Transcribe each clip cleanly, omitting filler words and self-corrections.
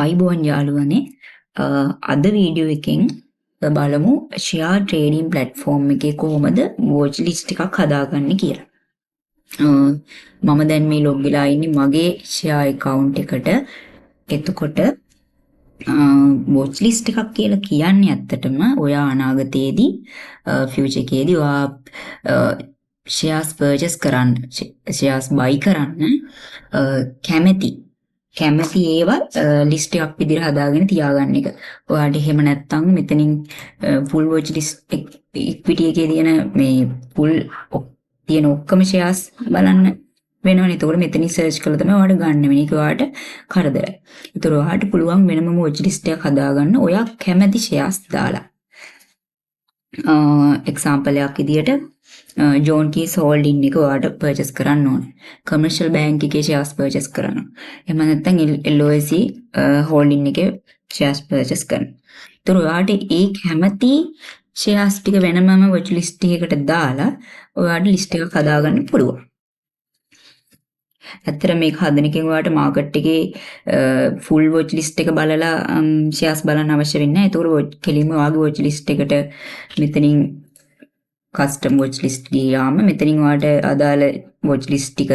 අයිබෝන් යාළුවනේ අද වීඩියෝ එකෙන් බලමු ෂෙයා ට්‍රේඩින් ප්ලැට්ෆෝම් එකේ කොහොමද වොච් ලිස්ට් එකක් හදාගන්නේ කියලා. මම දැන් මේ ලොග් වෙලා ඉන්නේ මගේ ෂෙයා account එකට. එතකොට වොච් ලිස්ට් එකක් කියලා කියන්නේ ඇත්තටම ඔයා අනාගතයේදී ෆියුචර් එකේදී ඔයා ෂෙයාස් පර්චේස් කරන්න ෂෙයාස් බයි කරන්න කැමති ඒවා ලිස්ට් එකක් විදිහට හදාගෙන තියාගන්න එක. ඔයාලට එහෙම නැත්නම් මෙතනින් ෆුල් වොච් ලිස්ට් ඉක්විටි එකේ තියෙන මේ ෆුල් තියෙන ඔක්කොම ෂෙයාස් බලන්න වෙනවනේ. ඒතකොට මෙතනින් සර්ච් කළා තමයි ඔයාලට ගන්න වෙන්නේ. ඒක ඔයාලට කරදරයි. ඒතර ඔයාලට පුළුවන් වෙනම වොච් ලිස්ට් එකක් හදාගන්න. ඔයා කැමති ෂෙයාස් දාලා. එක්සැම්පල් එකක් විදිහට ජෝන් කීස් හෝල්ඩින් එක ඔයාලට පර්චේස් කරන්න ඕනේ. කමර්ෂල් බැංක් එකේ ෂෙයාර්ස් පර්චේස් කරනවා. එහෙම නැත්නම් LOC හෝල්ඩින් එකේ ෂෙයාර්ස් පර්චේස් කරනවා. ඒතර ඔයාලට ඒ කැමති ෂෙයාර්ස් ටික වෙනමම වොච් ලිස්ට් එකකට දාලා ඔයාලට ලිස්ට් එකක් හදාගන්න පුළුවන්. ඇත්තට මේක හදන එකෙන් ඔයාලට මාකට් එකේ ෆුල් වොච් ලිස්ට් එක බලලා ෂෙයාර්ස් බලන්න අවශ්‍ය වෙන්නේ නැහැ. ඒතකොට කෙලින්ම ඔයාගේ වොච් ලිස්ට් එකට මෙතනින් කස්ටම් වොච් ලිස්ට් ගියාම මෙතනින් ඔයාලට අදාළ වොච් ලිස්ට් ටික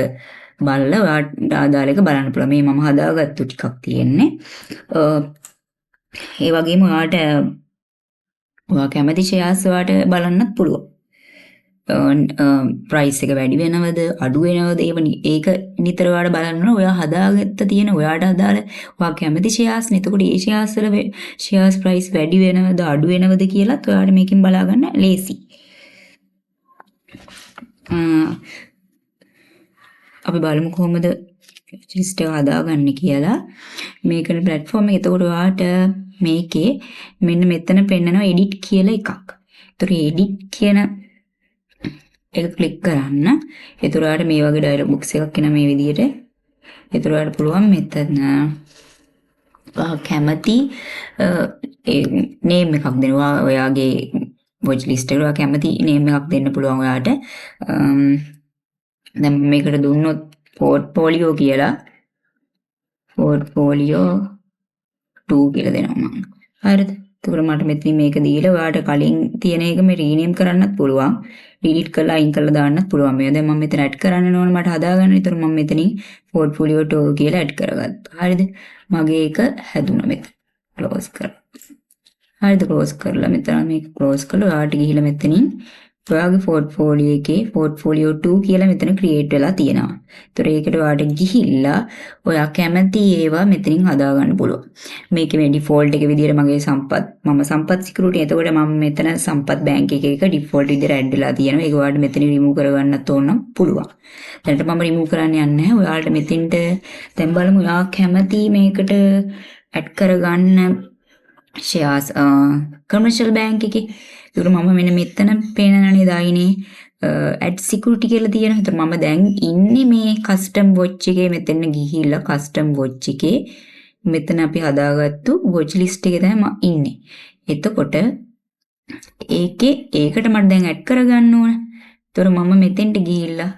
බලලා ඔයාලට අදාළ එක බලන්න පුළුවන්. මේ මම හදාගත්තු ටිකක් තියෙන්නේ. ඒ වගේම ඔයාලට ඔයා කැමති ෂෙයාර්ස් ඔයාලට බලන්නත් පුළුවන්. ප්‍රයිස් එක වැඩි වෙනවද අඩු වෙනවද ඒක නිතර ඔයාලට බලන්න ඕන. ඔයා හදාගත්ත තියෙන ඔයාට අදාළ ඔයා කැමති ෂෙයාර්ස් නේ. එතකොට ඒ ෂෙයාර්ස් වල ෂෙයාර්ස් ප්‍රයිස් වැඩි වෙනවද අඩු වෙනවද කියලාත් ඔයාලට මේකෙන් බලා ගන්න ලේසි. අපි බලමු කොහොමද ලිස්ට් එක හදාගන්නේ කියලා. මේකේ platform එක. එතකොට ඔයාලට මේකේ මෙන්න මෙතන පෙන්නනවා edit කියලා එකක්. ඒතර edit කියන එක ක්ලික් කරන්න. ඒතර ඔයාලට මේ වගේ dialog box එකක් එන මේ විදිහට. ඒතර ඔයාලට පුළුවන් මෙතන කැමති name එකක් දෙනවා. ඔයාගේ වොච් ලිස්ට් එකට ඔයා කැමති name එකක් දෙන්න පුළුවන් ඔයාලට. දැන් මේකට දුන්නොත් පෝර්ට්ෆෝලියෝ කියලා පෝර්ට්ෆෝලියෝ 2 කියලා දෙනවා මම. හරිද? එතකොට මට මෙතනින් මේක දීලා ඔයාලට කලින් තියෙන එක මේ රීනේම් කරන්නත් පුළුවන්. ඩිලීට් කරලා අයින් කරලා දාන්නත් පුළුවන්. මේ දැන් මම මෙතන ඇඩ් කරන්න ඕන මට හදාගන්න. ඒතර මම මෙතනින් පෝර්ට්ෆෝලියෝ 2 කියලා ඇඩ් කරගත්තා. හරිද? මගේ එක හැදුණා මෙතන. ක්ලෝස් කරා. හරිද? ක්ලෝස් කරලා මෙතන මේක ක්ලෝස් කරලා ඔයාලට ගිහිල්ලා මෙතනින් ඔයාගේ පෝර්ට්ෆෝලියෝ එකේ පෝර්ට්ෆෝලියෝ 2 කියලා මෙතන ක්‍රියේට් වෙලා තියෙනවා. ඒතර ඒකට ඔයාලට ගිහිල්ලා ඔයා කැමති ඒවා මෙතනින් හදාගන්න පුළුවන්. මේකේ මේ ඩිෆෝල්ට් එක විදිහට මගේ මම සම්පත් සිකියුරිටි. එතකොට මම මෙතන සම්පත් බැංක් එකක ඩිෆෝල්ට් විදිහට ඇඩ් වෙලා තියෙනවා. ඒක ඔයාලට මෙතන රිමූව් කරගන්නත් ඕන නම් පුළුවන්. දැනට මම රිමූව් කරන්න යන්නේ නැහැ. ඔයාලට මෙතෙන්ට දැන් බලමු ඔයා කැමති මේකට ඇඩ් කරගන්න ෂෙයාර්ස් කමර්ෂල් බැංක් එකේ. ඒකට මම මෙන්න මෙතන පේනනේ දායිනේ ඇඩ් සිකියුරිටි කියලා තියෙනවා. ඒතර මම දැන් ඉන්නේ මේ කස්ටම් වොච් එකේ. මෙතන ගිහිල්ලා කස්ටම් වොච් එකේ මෙතන අපි හදාගත්තු වොච් ලිස්ට් එකේ තමයි මම ඉන්නේ. එතකොට ඒකට මට දැන් ඇඩ් කරගන්න ඕන. ඒතර මම මෙතෙන්ට ගිහිල්ලා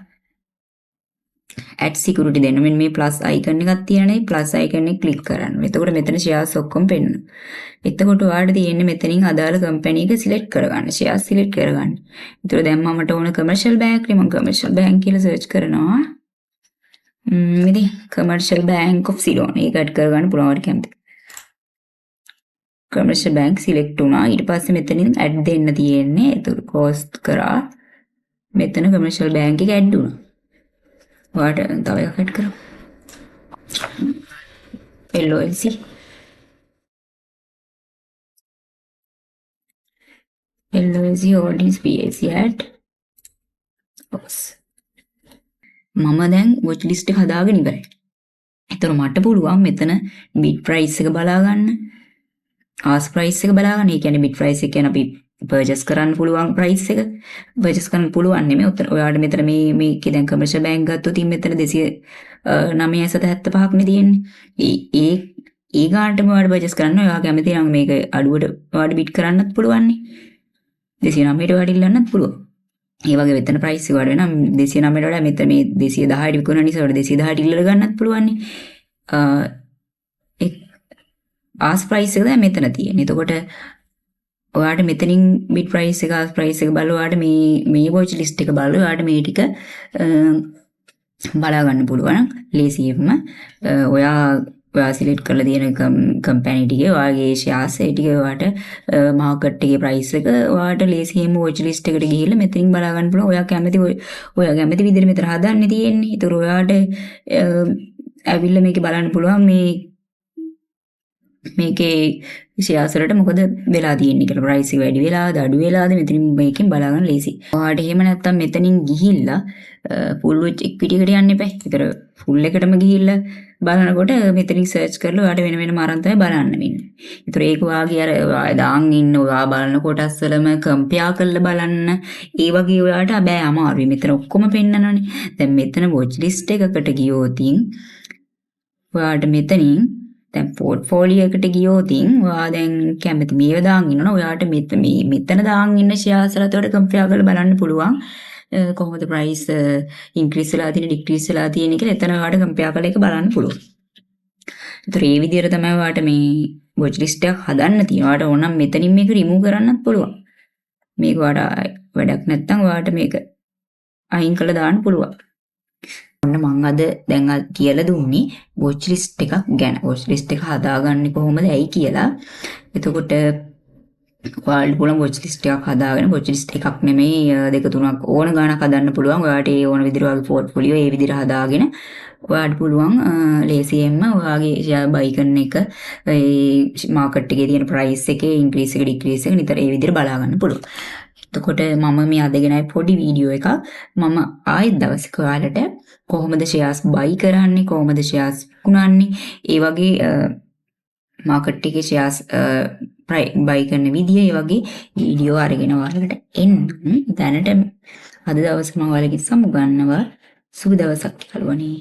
ඇඩ් සිකියුරිටි දෙන්න. මෙන්න මේ ප්ලස් අයිකන් එකක් තියෙනනේ. ප්ලස් අයිකන් එක ක්ලික් කරන්න. එතකොට මෙතන ෂෙයාර්ස් ඔක්කොම පෙන්නනවා. එතකොට ඔයාලට තියෙන්නේ මෙතනින් අදාළ කම්පැනි එක සිලෙක්ට් කරගන්න. ෂෙයාර්ස් සිලෙක්ට් කරගන්න. ඒතර දැන් මමට ඕන කමර්ෂල් බැංක් නේ. මම කමර්ෂල් බැංක් කියලා සර්ච් කරනවා. ඉතින් කමර්ෂල් බැංක් ඔෆ් සිලෝන් ඒක ඇඩ් කරගන්න පුළුවන් කැමති. කමර්ෂල් බැංක් සිලෙක්ට් වුණා. ඊට පස්සේ මෙතනින් ඇඩ් දෙන්න තියෙන්නේ. ඒතර කෝස්ට් කරා. මෙතන කමර්ෂල් බැංක් එක ඇඩ් වුණා. ඔයාලට තව එකක් ඇඩ් කරමු. LOC holdings PLC at මම දැන් වොච් ලිස්ට් එක හදාගෙන ඉවරයි. ඒතර මට පුළුවන් මෙතන bid price එක බලා ගන්න. ask price එක බලා ගන්න. ඒ කියන්නේ bid price එක කියන්නේ අපි purchase කරන්න පුළුවන් price එක. purchase කරන්න පුළුවන් නෙමෙයි. ඔයාලට මෙතන මේකේ දැන් commercial bank ගත්තොත් මෙතන 209.75ක් නේ තියෙන්නේ. ඒ ගානටම ඔයාලට purchase කරන්න ඔයා කැමති නම් මේක අඩුවට ඔයාලට bid කරන්නත් පුළුවන් නේ. 209ට ඔයාලට ඉල්ලන්නත් පුළුවන්. ඒ වගේ වෙතන ප්‍රයිස් එක වඩා වෙනවා 209ට වඩා මෙතන මේ 210ට විකුණන නිසා 210ට ඉල්ලලා ගන්නත් පුළුවන් නේ. ආස් ප්‍රයිස් එක තමයි මෙතන තියෙන්නේ. එතකොට ඔයාට මෙතනින් බිඩ් ප්‍රයිස් එක ආස් ප්‍රයිස් එක බලලා ඔයාට මේ වොච් ලිස්ට් එක බලලා ඔයාට මේ ටික බලා ගන්න පුළුවන් ලේසියෙන්ම. ඔයා සිලෙක්ට් කරලා තියෙන කම්පැනි ටිකේ ඔයාගේ ෂෙයාර්ස් ඒ ටික ඔයාට මාකට් එකේ ප්‍රයිස් එක ඔයාට ලේසියෙන්ම වොච් ලිස්ට් එකට ගිහිල්ලා මෙතනින් බලා ගන්න පුළුවන්. ඔයා කැමති විදිහට මෙතන හදන්න තියෙන්නේ. ඒතර ඔයාට ඇවිල්ලා මේක බලන්න පුළුවන් මේකේ ෂෙයාර්ස් වලට මොකද වෙලා තියෙන්නේ කියලා. ප්‍රයිස් එක වැඩි වෙලාද අඩු වෙලාද මෙතනින් මේකෙන් බලා ගන්න ලේසි. ඔයාට එහෙම නැත්තම් මෙතනින් ගිහිල්ලා ෆුල් ඉක්විටි එකට යන්න එපා. ඒතර ෆුල් එකටම ගිහිල්ලා බලනකොට මෙතනින් සර්ච් කරලා ඔයාට වෙන වෙනම අරන් තමයි බලන්න වෙන්නේ. ඒතර ඒක වාගේ අර ඔයා දාන් ඉන්න ඔයා බලන කොටස් වලම කම්පෙයාර් කරලා බලන්න ඒ වගේ ඔයාට බෑ අමාරුයි. මෙතන ඔක්කොම පෙන්නනනේ. දැන් මෙතන වොච් ලිස්ට් එකකට ගියොතින් ඔයාට මෙතනින් දැන් පෝර්ට්ෆෝලියෝ එකට ගියොතින් ඔයා දැන් කැමති මේව දාන් ඉන්නවනේ ඔයාට මෙතන දාන් ඉන්න ෂෙයාර්ස් වලට ඔයාට කම්පෙයාර් කරලා බලන්න පුළුවන් කොහොමද ප්‍රයිස් ඉන්ක්‍රීස් වෙලා තියෙන්නේ ඩික්‍රීස් වෙලා තියෙන්නේ කියලා එතන ඔයාට කම්පෙයාර් කරලා ඒක බලන්න පුළුවන්. ඒතර මේ විදිහට තමයි ඔයාට මේ වොච් ලිස්ට් එක හදන්න තියෙනවා. ඔයාට ඕනම් මෙතනින් මේක රිමූව් කරන්නත් පුළුවන්. මේක ඔයාට වැඩක් නැත්නම් ඔයාට මේක අයින් කරලා දාන්න පුළුවන්. ඔන්න මම අද දැන් කියලා දුන්නේ වොච් ලිස්ට් එකක් ගැන. වොච් ලිස්ට් එක හදාගන්නේ කොහොමද ඇයි කියලා. එතකොට ඔයාලට පුළුවන් වොච් ලිස්ට් එකක් හදාගෙන වොච් ලිස්ට් එකක් නෙමෙයි දෙක තුනක් ඕන ගාණක් හදන්න පුළුවන්. ඔයාට ඒ ඕන විදිහට ඔයාගේ පෝර්ට්ෆෝලියෝ ඒ විදිහට හදාගෙන ඔයාට පුළුවන් ලේසියෙන්ම ඔයාගේ ෂෙයාර් බයි කරන එක ඒ මාකට් එකේ තියෙන ප්‍රයිස් එකේ ඉන්ක්‍රීස් එක ඩික්‍රීස් එක නිතර ඒ විදිහට බලා ගන්න පුළුවන්. එතකොට මම මේ අදගෙනයි පොඩි වීඩියෝ එකක් මම ආයෙත් දවසක ඔයාලට කොහොමද ෂෙයාර්ස් බයි කරන්නේ කොහොමද ෂෙයාර්ස් විකුණන්නේ ඒ වගේ මාකට් එකේ ෂෙයාර්ස් බයි කරන විදිය ඒ වගේ වීඩියෝ අරගෙන ඔයාලට එන්න. දැනට අද දවසේ මම ඔයාලගෙන් සමුගන්නවා. සුබ දවසක් යාළුවනේ.